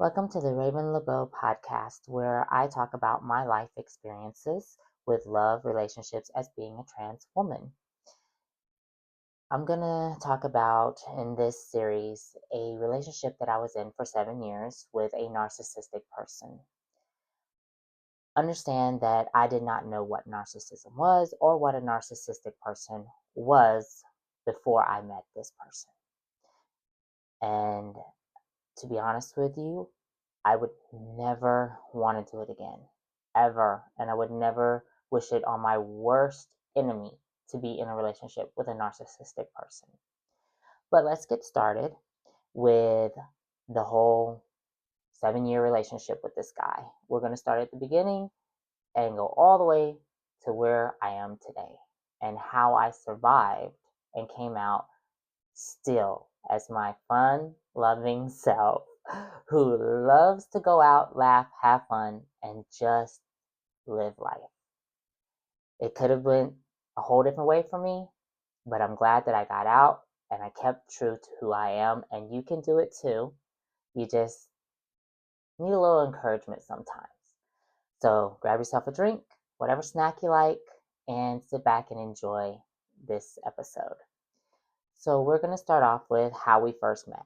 Welcome to the Raven LeBeau podcast, where I talk about my life experiences with love, relationships as being a trans woman. I'm going to talk about in this series a relationship that I was in for 7 years with a narcissistic person. Understand that I did not know what narcissism was or what a narcissistic person was before I met this person. And to be honest with you, I would never want to do it again, ever. And I would never wish it on my worst enemy to be in a relationship with a narcissistic person. But let's get started with the whole 7 year relationship with this guy. We're going to start at the beginning and go all the way to where I am today and how I survived and came out still as my fun loving self who loves to go out, laugh, have fun, and just live life. It could have been a whole different way for me, but I'm glad that I got out and I kept true to who I am, and you can do it too. You just need a little encouragement sometimes. So grab yourself a drink, whatever snack you like, and sit back and enjoy this episode. So we're going to start off with how we first met.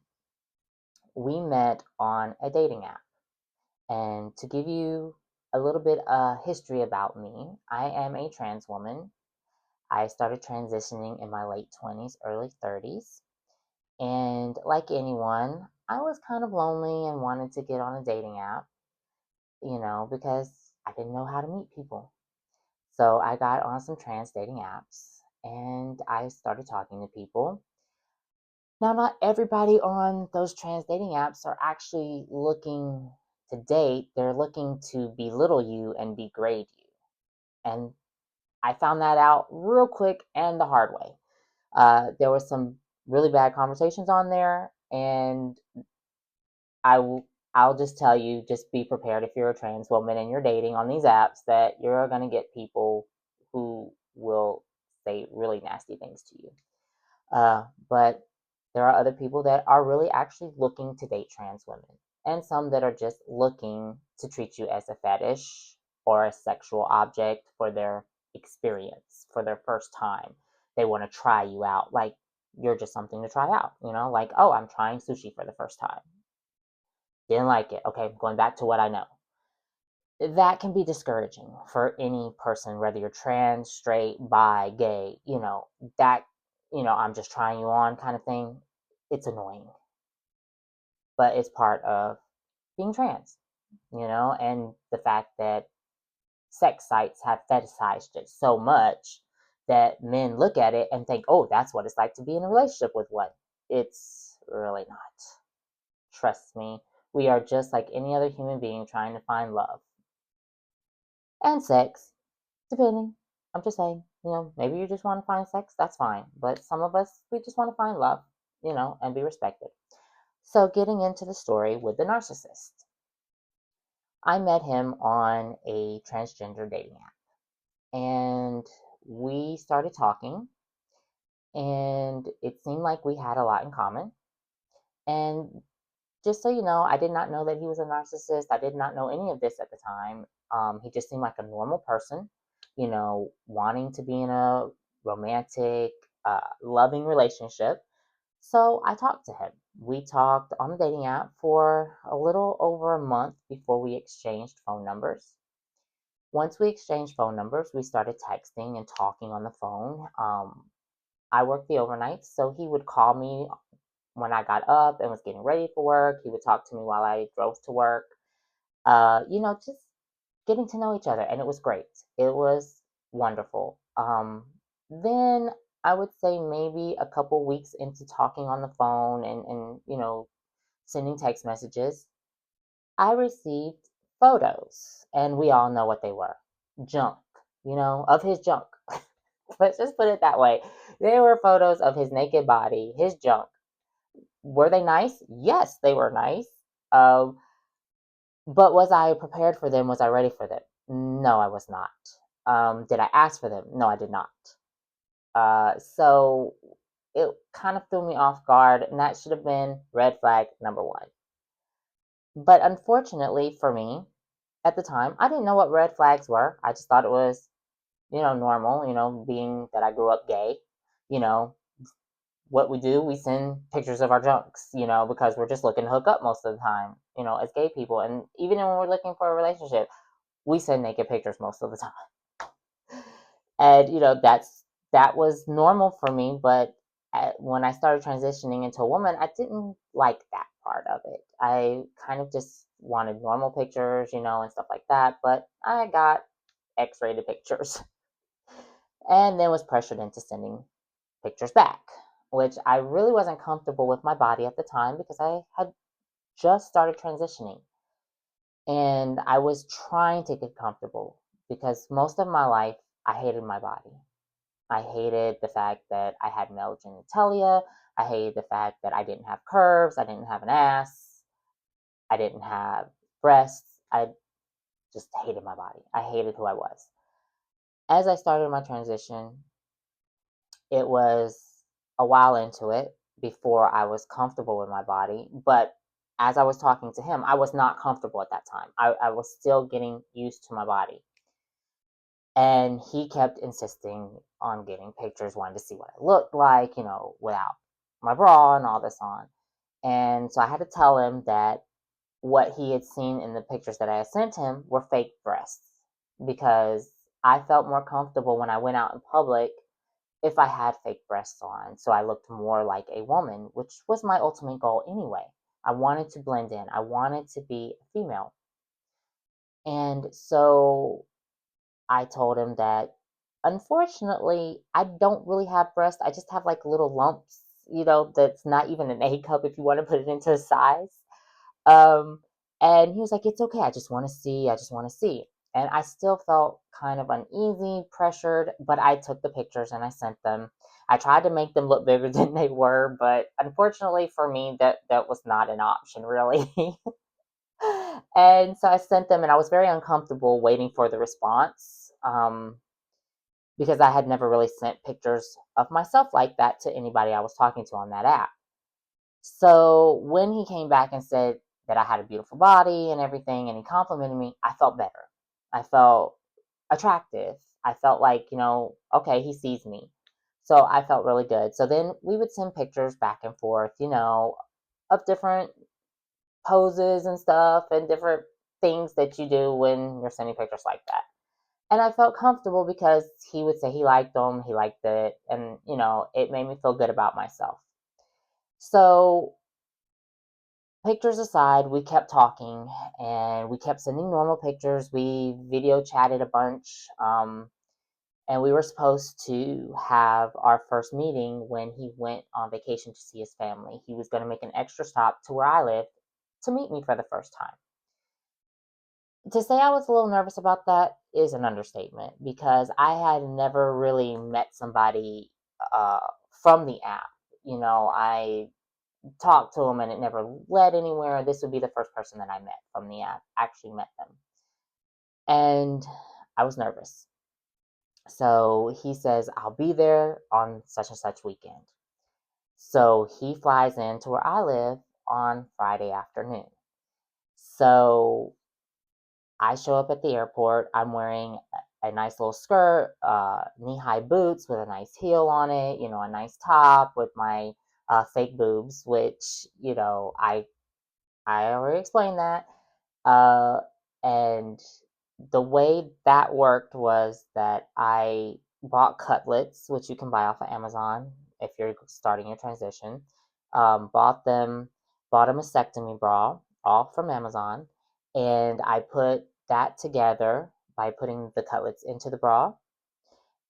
We met on a dating app. And to give you a little bit of history about me, I am a trans woman. I started transitioning in my late 20s, early 30s. And like anyone, I was kind of lonely and wanted to get on a dating app, because I didn't know how to meet people. So I got on some trans dating apps and I started talking to people. Now, not everybody on those trans dating apps are actually looking to date, they're looking to belittle you and degrade you. And I found that out real quick and the hard way. There were some really bad conversations on there, and I'll just tell you, just be prepared if you're a trans woman and you're dating on these apps that you're going to get people who will say really nasty things to you. But there are other people that are really actually looking to date trans women, and some that are just looking to treat you as a fetish or a sexual object for their experience, for their first time. They want to try you out, like you're just something to try out, like, oh, I'm trying sushi for the first time. Didn't like it. Okay, going back to what I know. That can be discouraging for any person, whether you're trans, straight, bi, gay, that, I'm just trying you on kind of thing. It's annoying, but it's part of being trans, and the fact that sex sites have fetishized it so much that men look at it and think, oh, that's what it's like to be in a relationship with one. It's really not. Trust me, we are just like any other human being trying to find love and sex, depending. I'm just saying, maybe you just want to find sex, that's fine. But some of us, we just want to find love, and be respected. So, getting into the story with the narcissist, I met him on a transgender dating app. And we started talking, and it seemed like we had a lot in common. And just so you know, I did not know that he was a narcissist. I did not know any of this at the time. He just seemed like a normal person, wanting to be in a romantic, loving relationship. So I talked to him. We talked on the dating app for a little over a month before we exchanged phone numbers. Once we exchanged phone numbers, we started texting and talking on the phone. I worked the overnight, so he would call me when I got up and was getting ready for work. He would talk to me while I drove to work. Just getting to know each other, and it was great. It was wonderful. Then I would say maybe a couple weeks into talking on the phone and sending text messages, I received photos, and we all know what they were. Junk, of his junk. Let's just put it that way. They were photos of his naked body, his junk. Were they nice? Yes, they were nice. Um, but was I prepared for them? Was I ready for them? No, I was not. Did I ask for them? No, I did not. So it kind of threw me off guard, and that should have been red flag number one. But unfortunately for me, at the time, I didn't know what red flags were. I just thought it was, normal, being that I grew up gay. You know, what we do, we send pictures of our junks, because we're just looking to hook up most of the time, as gay people. And even when we're looking for a relationship, we send naked pictures most of the time. And that was normal for me. But when I started transitioning into a woman, I didn't like that part of it. I kind of just wanted normal pictures, and stuff like that. But I got X-rated pictures, and then was pressured into sending pictures back, which I really wasn't comfortable with my body at the time because I had just started transitioning, and I was trying to get comfortable because most of my life I hated my body. I hated the fact that I had male genitalia. I hated the fact that I didn't have curves. I didn't have an ass. I didn't have breasts. I just hated my body. I hated who I was. As I started my transition, it was a while into it before I was comfortable with my body. But as I was talking to him, I was not comfortable at that time. I was still getting used to my body. And he kept insisting on getting pictures, wanting to see what I looked like, without my bra and all this on. And so I had to tell him that what he had seen in the pictures that I had sent him were fake breasts because I felt more comfortable when I went out in public if I had fake breasts on. So I looked more like a woman, which was my ultimate goal anyway. I wanted to blend in, I wanted to be a female. And so I told him that unfortunately, I don't really have breasts. I just have like little lumps, that's not even an A cup if you want to put it into a size. Um, and he was like, "It's okay. I just want to see. I just want to see." And I still felt kind of uneasy, pressured, but I took the pictures and I sent them. I tried to make them look bigger than they were, but unfortunately for me, that was not an option, really. And so I sent them, and I was very uncomfortable waiting for the response because I had never really sent pictures of myself like that to anybody I was talking to on that app. So when he came back and said that I had a beautiful body and everything, and he complimented me, I felt better. I felt attractive. I felt like, okay, he sees me. So I felt really good. So then we would send pictures back and forth, of different poses and stuff and different things that you do when you're sending pictures like that. And I felt comfortable because he would say he liked them, he liked it, and it made me feel good about myself. So pictures aside, we kept talking and we kept sending normal pictures. We video chatted a bunch. And we were supposed to have our first meeting when he went on vacation to see his family. He was going to make an extra stop to where I lived to meet me for the first time. To say I was a little nervous about that is an understatement because I had never really met somebody uh, from the app. I talked to them and it never led anywhere. This would be the first person that I met from the app, actually met them. And I was nervous. So he says, I'll be there on such and such weekend. So he flies in to where I live on Friday afternoon. So I show up at the airport. I'm wearing a nice little skirt, knee-high boots with a nice heel on it, a nice top with my fake boobs, which, I already explained that. Uh, and the way that worked was that I bought cutlets, which you can buy off of Amazon if you're starting your transition. Bought them, bought a mastectomy bra, all from Amazon, and I put that together by putting the cutlets into the bra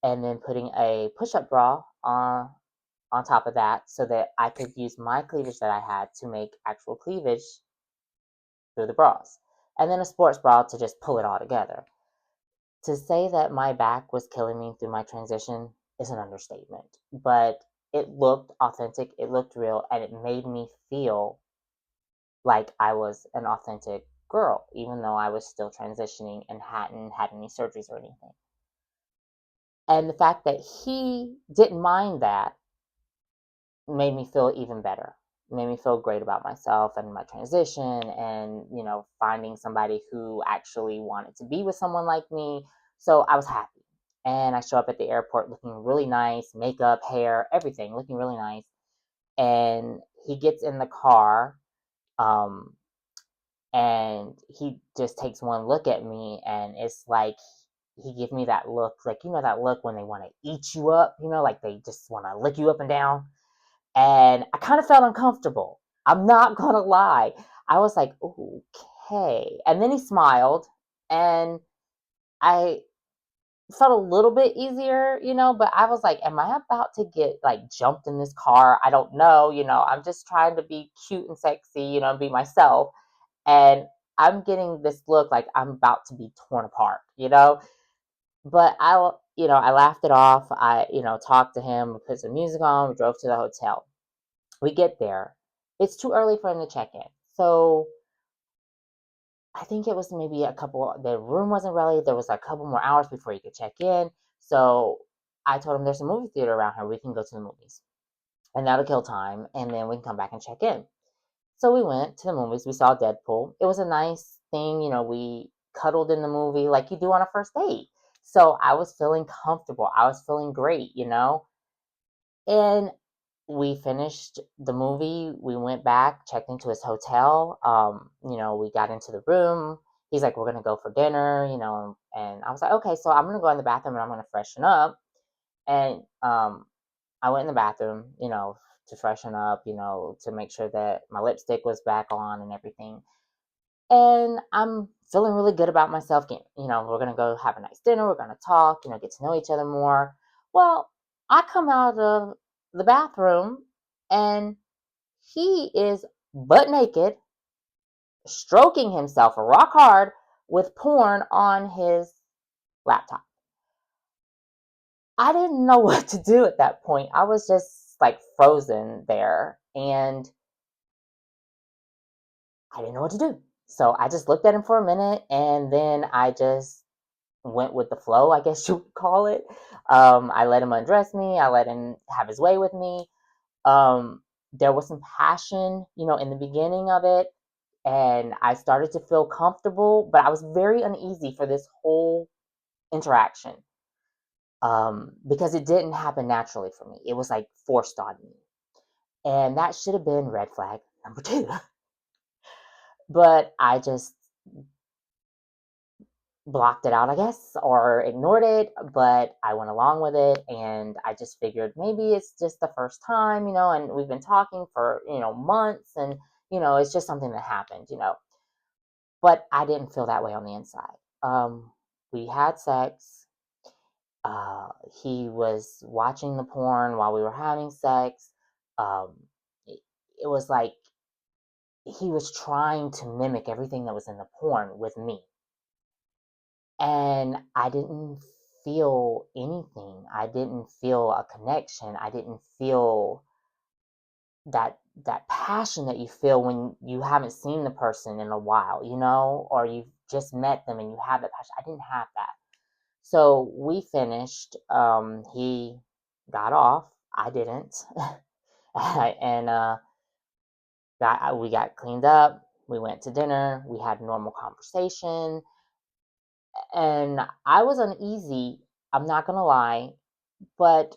and then putting a push-up bra on top of that so that I could use my cleavage that I had to make actual cleavage through the bras, and then a sports bra to just pull it all together. To say that my back was killing me through my transition is an understatement, but it looked authentic, it looked real, and it made me feel like I was an authentic girl, even though I was still transitioning and hadn't had any surgeries or anything. And the fact that he didn't mind that made me feel even better. made me feel great about myself and my transition, and finding somebody who actually wanted to be with someone like me. So I was happy. And I show up at the airport looking really nice, makeup, hair, everything looking really nice. And he gets in the car, um, and he just takes one look at me, and it's like he gives me that look, like that look when they want to eat you up, like they just want to lick you up and down. And I kind of felt uncomfortable. I'm not gonna lie. I was like, okay. And then he smiled, and I felt a little bit easier, but I was like, am I about to get like jumped in this car? I don't know, I'm just trying to be cute and sexy, be myself. And I'm getting this look like I'm about to be torn apart. But I laughed it off. I, talked to him, we put some music on, we drove to the hotel. We get there. It's too early for him to check in. So I think it was maybe the room wasn't ready. There was a couple more hours before he could check in. So I told him there's a movie theater around here. We can go to the movies. And that'll kill time. And then we can come back and check in. So we went to the movies. We saw Deadpool. It was a nice thing. We cuddled in the movie like you do on a first date. So I was feeling comfortable. I was feeling great. And we finished the movie. We went back, checked into his hotel. We got into the room. He's like, we're gonna go for dinner. And I was like, okay, so I'm gonna go in the bathroom and I'm gonna freshen up. And I went in the bathroom, to freshen up, to make sure that my lipstick was back on and everything. And I'm feeling really good about myself. We're gonna go have a nice dinner. We're gonna talk. Get to know each other more. Well, I come out of the bathroom, and he is butt naked, stroking himself rock hard with porn on his laptop. I didn't know what to do at that point. I was just like frozen there, and I didn't know what to do. So I just looked at him for a minute, and then I just went with the flow, I guess you would call it. I let him undress me. I let him have his way with me. There was some passion, in the beginning of it, and I started to feel comfortable, but I was very uneasy for this whole interaction, because it didn't happen naturally for me. It was like forced on me, and that should have been red flag number two. But I just blocked it out, I guess, or ignored it, but I went along with it, and I just figured maybe it's just the first time, and we've been talking for, months, and, it's just something that happened. But I didn't feel that way on the inside. We had sex. Uh, he was watching the porn while we were having sex. Um, it was like he was trying to mimic everything that was in the porn with me. And I didn't feel anything. I didn't feel a connection. I didn't feel that passion that you feel when you haven't seen the person in a while, or you've just met them and you have that passion. I didn't have that. So we finished. He got off. I didn't. And we got cleaned up. We went to dinner. We had normal conversation. And I was uneasy. I'm not gonna lie, but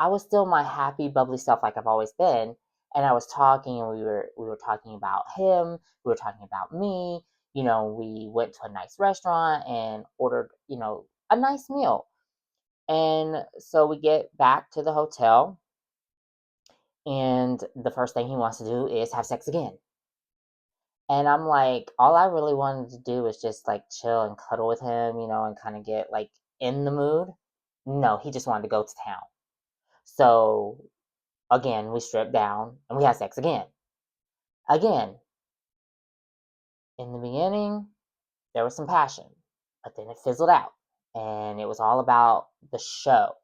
I was still my happy, bubbly self like I've always been. And I was talking, and we were talking about him. We were talking about me. We went to a nice restaurant and ordered, a nice meal. And so we get back to the hotel, and the first thing he wants to do is have sex again. And I'm like, all I really wanted to do was just like chill and cuddle with him, and kind of get like in the mood. No, he just wanted to go to town. So again, we stripped down and we had sex again. Again, in the beginning, there was some passion, but then it fizzled out. And it was all about the show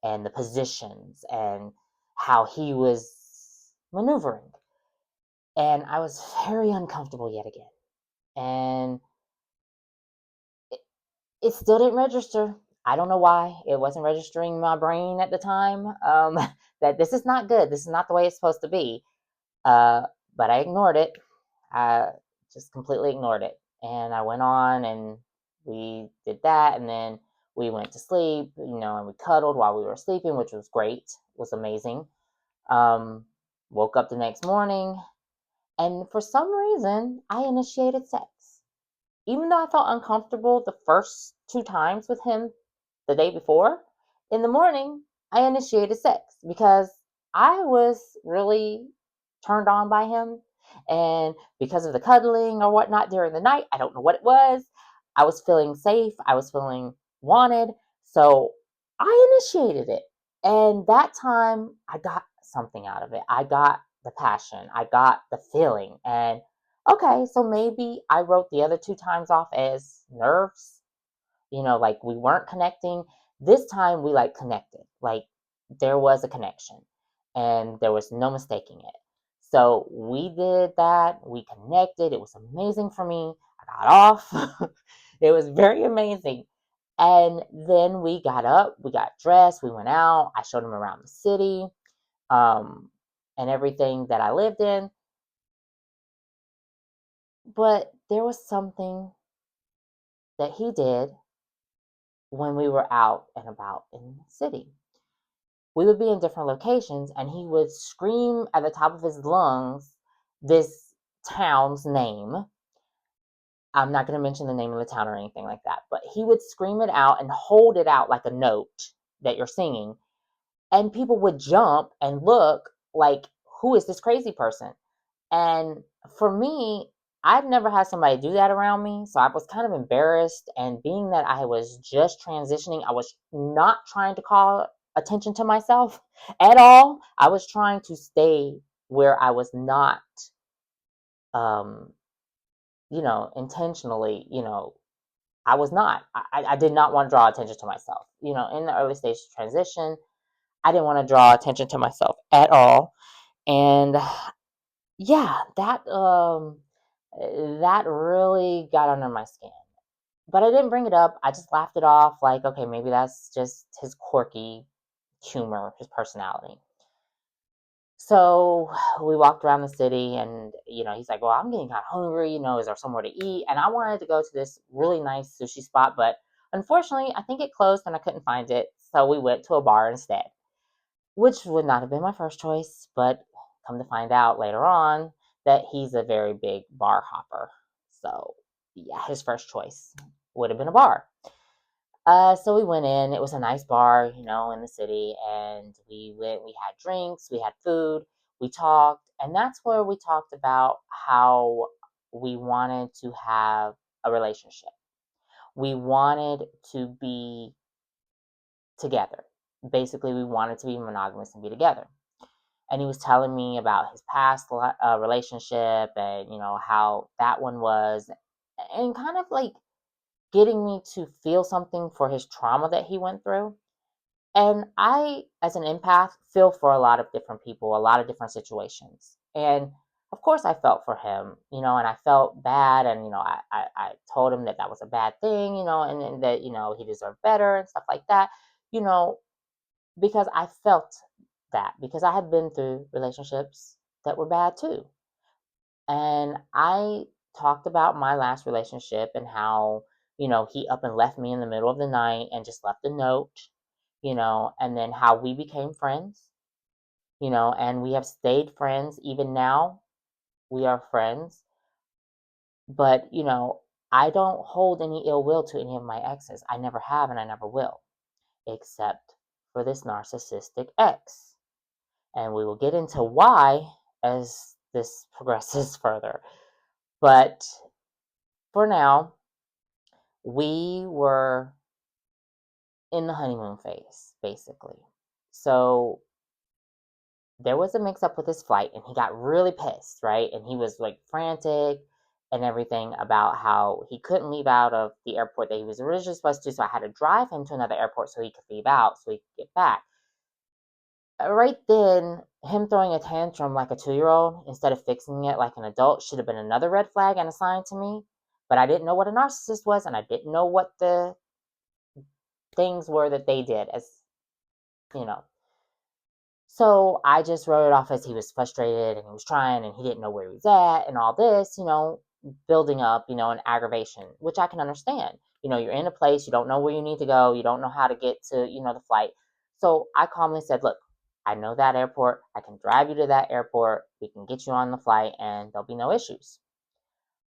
and the positions and how he was maneuvering. And I was very uncomfortable yet again. And it, it still didn't register. I don't know why. It wasn't registering in my brain at the time, that this is not good. This is not the way it's supposed to be. Uh, but I ignored it. I just completely ignored it. And I went on and we did that. And then we went to sleep, and we cuddled while we were sleeping, which was great. It was amazing. Um, Woke up the next morning, and for some reason, I initiated sex. Even though I felt uncomfortable the first 2 times with him the day before, in the morning, I initiated sex because I was really turned on by him. And because of the cuddling or whatnot during the night, I don't know what it was. I was feeling safe. I was feeling wanted. So I initiated it. And that time, I got something out of it. I got the passion, I got the feeling. And okay, so maybe I wrote the other 2 times off as nerves, like we weren't connecting. This time we like connected. Like there was a connection and there was no mistaking it. So we did that. We connected. It was amazing for me. I got off. It was very amazing. And then we got up, we got dressed, we went out. I showed him around the city, um, and everything that I lived in. But there was something that he did when we were out and about in the city. We would be in different locations and he would scream at the top of his lungs this town's name. I'm not going to mention the name of the town or anything like that, but he would scream it out and hold it out like a note that you're singing. And people would jump and look like, who is this crazy person? And for me, I've never had somebody do that around me. So I was kind of embarrassed. And being that I was just transitioning, I was not trying to call attention to myself at all. I was trying to stay where I was not, um, intentionally, I was not. I did not want to draw attention to myself. In the early stage of transition, I didn't want to draw attention to myself at all. And yeah, that really got under my skin. But I didn't bring it up. I just laughed it off like, okay, maybe that's just his quirky humor, his personality. So we walked around the city and, he's like, well, I'm getting kind of hungry. Is there somewhere to eat? And I wanted to go to this really nice sushi spot, but unfortunately, I think it closed and I couldn't find it. So we went to a bar instead, which would not have been my first choice, but come to find out later on that he's a very big bar hopper. So, yeah, his first choice would have been a bar. So we went in. It was a nice bar, in the city, and we went. We had drinks, we had food, we talked, and that's where we talked about how we wanted to have a relationship. We wanted to be together. Basically, we wanted to be monogamous and be together. And he was telling me about his past relationship and how that one was, and kind of like getting me to feel something for his trauma that he went through. And I, as an empath, feel for a lot of different people, a lot of different situations. And of course, I felt for him, and I felt bad. And, I told him that that was a bad thing, and that, he deserved better and stuff like that, you know, because I felt that because I had been through relationships that were bad too. And I talked about my last relationship and how, he up and left me in the middle of the night and just left a note, and then how we became friends, and we have stayed friends. Even now, we are friends. But, I don't hold any ill will to any of my exes. I never have and I never will, except for this narcissistic ex. And we will get into why as this progresses further. But for now, we were in the honeymoon phase, basically. So there was a mix up with his flight, and he got really pissed, right? And he was like frantic and everything about how he couldn't leave out of the airport that he was originally supposed to. So I had to drive him to another airport so he could leave out so he could get back. Right then, him throwing a tantrum like a 2-year-old instead of fixing it like an adult should have been another red flag and a sign to me. But I didn't know what a narcissist was, and I didn't know what the things were that they did, as you know. So I just wrote it off as he was frustrated and he was trying and he didn't know where he was at and all this, building up, an aggravation, which I can understand. You're in a place, you don't know where you need to go, you don't know how to get to, the flight. So I calmly said, look, I know that airport. I can drive you to that airport. We can get you on the flight and there'll be no issues.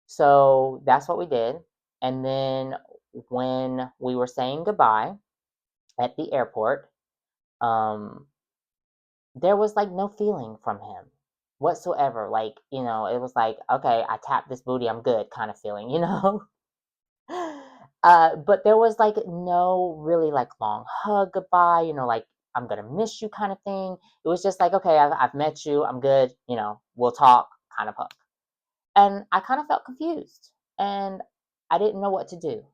So that's what we did. And then when we were saying goodbye at the airport, there was like no feeling from him whatsoever. Like, it was like, okay, I tapped this booty, I'm good kind of feeling. But there was like no really like long hug goodbye, like I'm gonna miss you kind of thing. It was just like, okay, I've met you, I'm good, we'll talk kind of hug. And I kind of felt confused and I didn't know what to do.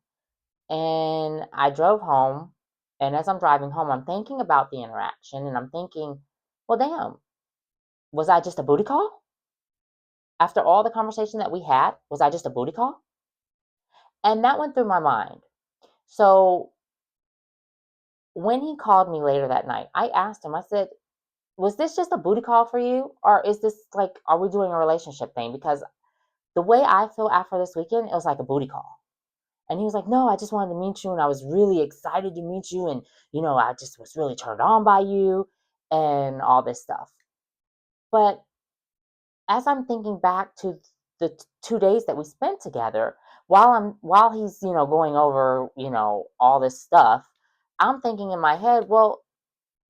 And I drove home. And as I'm driving home, I'm thinking about the interaction and I'm thinking, well, damn, was I just a booty call? After all the conversation that we had, was I just a booty call? And that went through my mind. So when he called me later that night, I asked him, I said, was this just a booty call for you? Or is this like, are we doing a relationship thing? Because the way I feel after this weekend, it was like a booty call. And he was like, no, I just wanted to meet you. And I was really excited to meet you. And, I just was really turned on by you and all this stuff. But as I'm thinking back to the 2 days that we spent together, while he's going over all this stuff, I'm thinking in my head, well,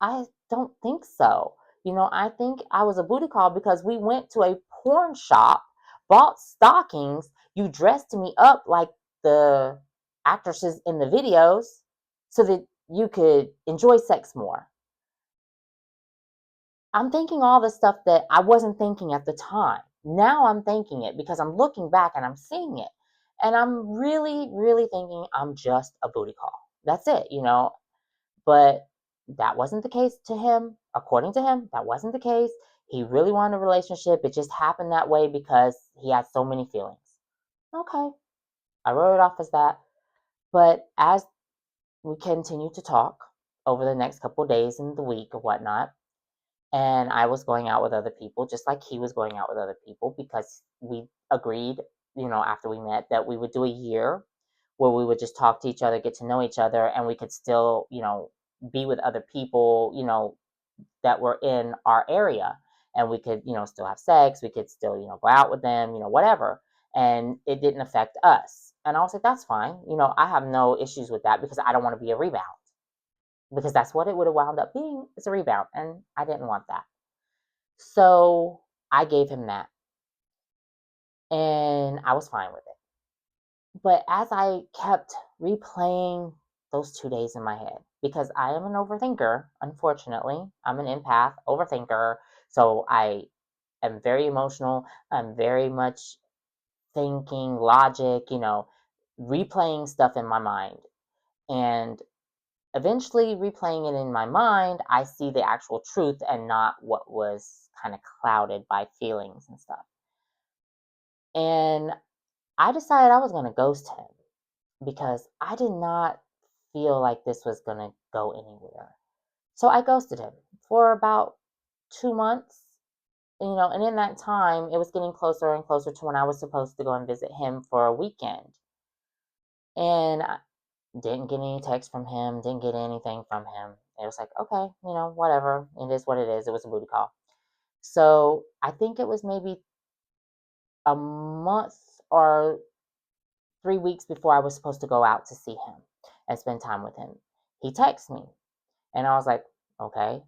I don't think so. I think I was a booty call because we went to a porn shop, bought stockings, you dressed me up like the actresses in the videos so that you could enjoy sex more. I'm thinking all the stuff that I wasn't thinking at the time. Now I'm thinking it because I'm looking back and I'm seeing it. And I'm really, really thinking I'm just a booty call. That's it. But that wasn't the case to him. According to him, that wasn't the case. He really wanted a relationship. It just happened that way because he had so many feelings. Okay. I wrote it off as that. But as we continued to talk over the next couple of days and the week or whatnot, and I was going out with other people, just like he was going out with other people, because we agreed, after we met, that we would do a year where we would just talk to each other, get to know each other, and we could still, be with other people, that were in our area. And we could, still have sex, we could still, go out with them, whatever. And it didn't affect us. And I was like, that's fine. I have no issues with that because I don't want to be a rebound. Because that's what it would have wound up being. It's a rebound. And I didn't want that. So I gave him that. And I was fine with it. But as I kept replaying those 2 days in my head, because I am an overthinker, unfortunately, I'm an empath, overthinker. So I am very emotional. I'm very much thinking, logic, replaying stuff in my mind. And eventually, replaying it in my mind, I see the actual truth and not what was kind of clouded by feelings and stuff. And I decided I was going to ghost him because I did not feel like this was going to go anywhere. So I ghosted him for about 2 months, and in that time, it was getting closer and closer to when I was supposed to go and visit him for a weekend. And I didn't get any text from him, didn't get anything from him. It was like, okay, whatever. It is what it is. It was a booty call. So I think it was maybe a month or 3 weeks before I was supposed to go out to see him and spend time with him. He texted me, and I was like, okay.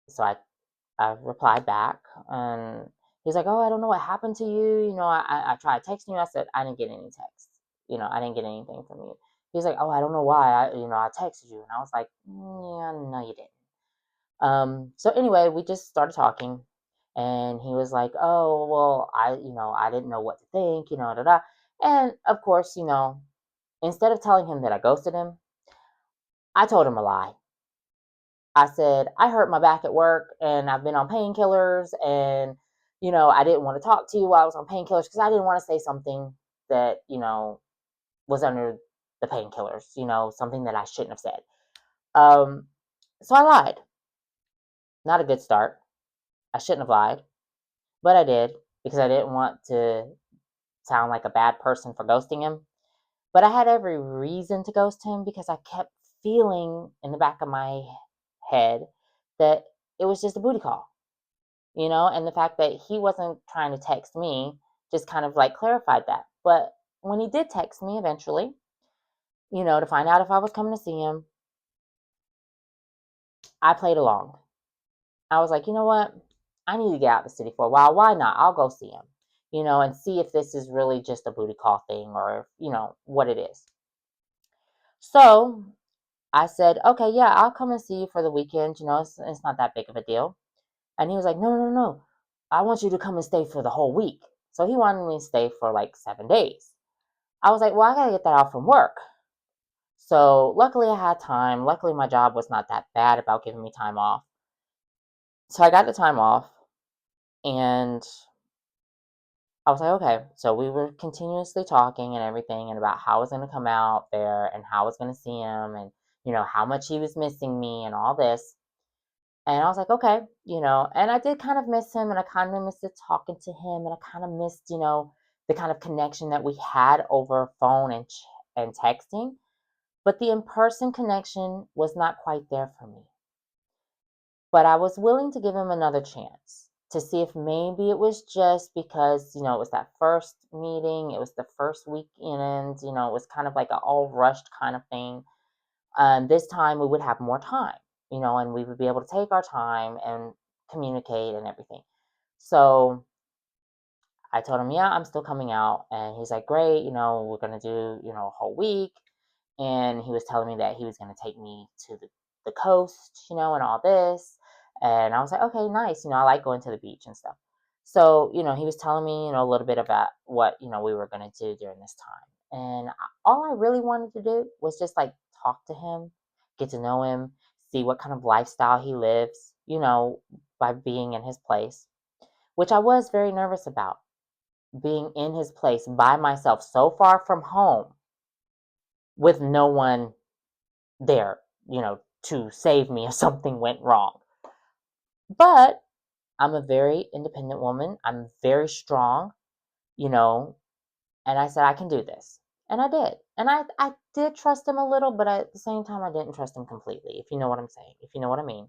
So I replied back, and he's like, oh, I don't know what happened to you. I tried texting you. I said, I didn't get any texts. I didn't get anything from you. He's like, oh, I don't know why. I texted you, and I was like, yeah, no, you didn't. So anyway, we just started talking, and he was like, oh, well, I didn't know what to think, da da. And of course, instead of telling him that I ghosted him, I told him a lie. I said, I hurt my back at work and I've been on painkillers and, I didn't want to talk to you while I was on painkillers because I didn't want to say something that, was under the painkillers, something that I shouldn't have said. So I lied. Not a good start. I shouldn't have lied, but I did because I didn't want to sound like a bad person for ghosting him. But I had every reason to ghost him because I kept feeling in the back of my head that it was just a booty call, and the fact that he wasn't trying to text me just kind of like clarified that. But when he did text me eventually, to find out if I was coming to see him, I played along. I was like, you know what? I need to get out of the city for a while. Why not? I'll go see him, and see if this is really just a booty call thing or, what it is. So I said, okay, yeah, I'll come and see you for the weekend. It's not that big of a deal. And he was like, no, no, no, no. I want you to come and stay for the whole week. So he wanted me to stay for like 7 days. I was like, well, I got to get that out from work. So luckily I had time. Luckily my job was not that bad about giving me time off. So I got the time off and I was like, okay. So we were continuously talking and everything and about how I was going to come out there and how I was going to see him and, how much he was missing me and all this. And I was like, okay, and I did kind of miss him and I kind of missed talking to him and I kind of missed, the kind of connection that we had over phone and texting. But the in person connection was not quite there for me. But I was willing to give him another chance to see if maybe it was just because, it was that first meeting, it was the first weekend, it was kind of like an all rushed kind of thing. This time we would have more time, and we would be able to take our time and communicate and everything. So I told him, yeah, I'm still coming out. And he's like, great, we're going to do, a whole week. And he was telling me that he was going to take me to the coast, and all this. And I was like, okay, nice. I like going to the beach and stuff. So, he was telling me, a little bit about what, we were going to do during this time. And all I really wanted to do was just like talk to him, get to know him, see what kind of lifestyle he lives, by being in his place, which I was very nervous about being in his place by myself, so far from home, with no one there, to save me if something went wrong. But I'm a very independent woman. I'm very strong, you know, and I said, I can do this. And I did. And I did trust him a little, but at the same time, I didn't trust him completely, if you know what I'm saying, if you know what I mean.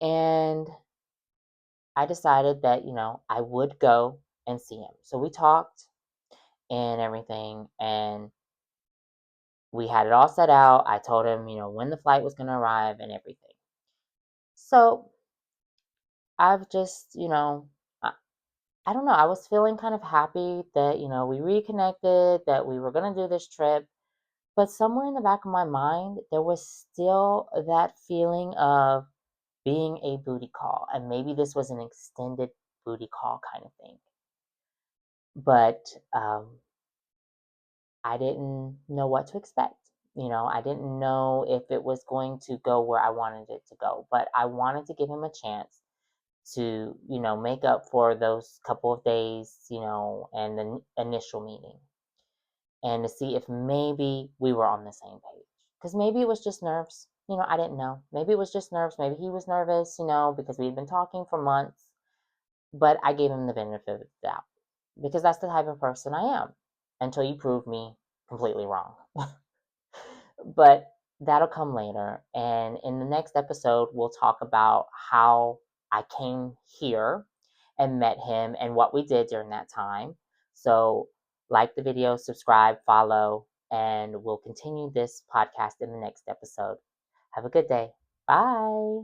And I decided that, I would go and see him. So we talked and everything, and we had it all set out. I told him, when the flight was going to arrive and everything. So I've just, I don't know. I was feeling kind of happy that, we reconnected, that we were going to do this trip. But somewhere in the back of my mind, there was still that feeling of being a booty call. And maybe this was an extended booty call kind of thing. But I didn't know what to expect. I didn't know if it was going to go where I wanted it to go. But I wanted to give him a chance to, make up for those couple of days, and the initial meeting, and to see if maybe we were on the same page. Because maybe it was just nerves. I didn't know. Maybe it was just nerves. Maybe he was nervous, because we had been talking for months. But I gave him the benefit of the doubt because that's the type of person I am until you prove me completely wrong. But that'll come later. And in the next episode, we'll talk about how I came here and met him and what we did during that time. So, like the video, subscribe, follow, and we'll continue this podcast in the next episode. Have a good day. Bye.